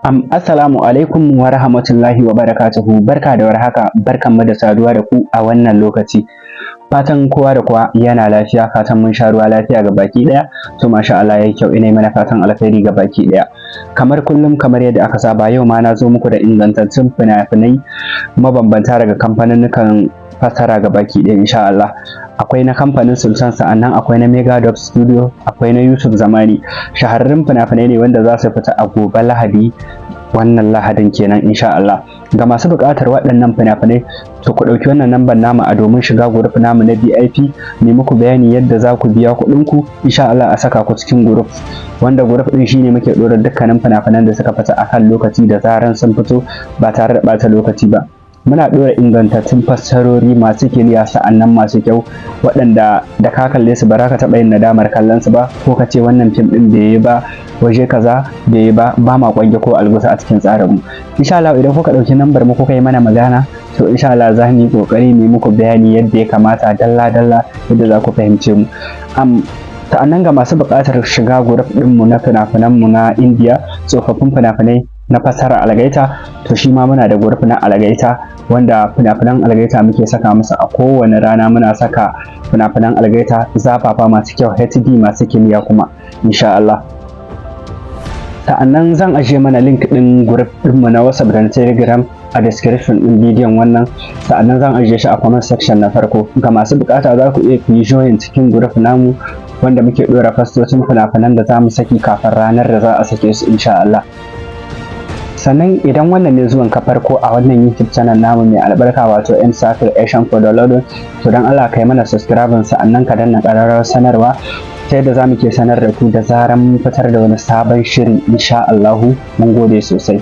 Assalamu alaikum wa rahmatullahi wa barakatuhu. Barka da warhaka, barkanmu da saduwa da ku a wannan lokaci. Fatan kowa da kowa yana lafiya, fatan mun sha ruwa lafiya ga baki ɗaya. To masha Allah yayi kyau, ina mana fatan alkhairi ga baki ɗaya. Kamar kullum kamar yadda aka saba, yau ma na zo muku da ingantattun fina-finai mabambanta daga kamfaninnikan fassara ga baki ɗaya insha Allah. Akwai na kamfanin Sultan, sa'annan akwai na Megadub Studio, akwai na Yusuf Zamani. Shahararrun fina-finai ne wanda za su fita a gobe Lahadi, wannan Lahadin kenan insha Allah. Ga masu buƙatar waɗannan fina-finai, to ku ɗauki wannan lambar namu a domin shiga group namu na VIP, ne muku bayani yadda za ku biya kuɗinku insha Allah a saka ku cikin group, wanda group ɗin shine muke ɗora dukkanin fina-finan da suka fita akan lokaci da zaran sun fito ba tare da ɓata lokaci ba. Muna ɗora ingantattun fassarori masu kiliya, sa'annan masu kyau, waɗanda da ka kalle su ba za ka taɓa yin nadamar kallon su ba, ko ka ce wannan fim ɗin bai yi ba, waje kaza bai yi ba, ba ma ƙwange ko algusa a cikin tsarinmu. Insha Allah idan kuka ɗauki lambar mu kuka yi mana magana, to insha Allah za mu yi ƙoƙari mu yi muku bayani yadda ya kamata dalla-dalla yadda za ku fahimce mu. Sa'annan ga masu buƙatar shiga group ɗinmu na fina-finanmu na Indiya, tsofaffin fina-finai na fassara algaita, to shi ma muna da group na algaita, wanda fina-finan algaita muke saka musu a kowane rana. Muna saka fina-finan algaita zafafa masu kyau, HD masu kiliya kuma insha Allah. Sa'annan zan ajiye mana link ɗin group ɗinmu na WhatsApp da na Telegram a description ɗin bidiyon wannan, sa'annan zan ajiye shi a comment section na farko. Ga masu buƙata za ku iya ku yi join cikin group namu, wanda muke ɗora fastocin fina-finan da za mu saki kafin ranar da za a sake su insha Allah. Sannan idan wannan ne zuwan ka farko a wannan YouTube channel namu mai albarka, wato M Circle Asian for the Lord, to dan Allah kai mana subscribe, sa'annan ka danna ƙararrawar sanarwa ta yadda za mu ke sanar da ku da zaran mun fitar da wani sabon shiri insha Allahu. Mun gode sosai.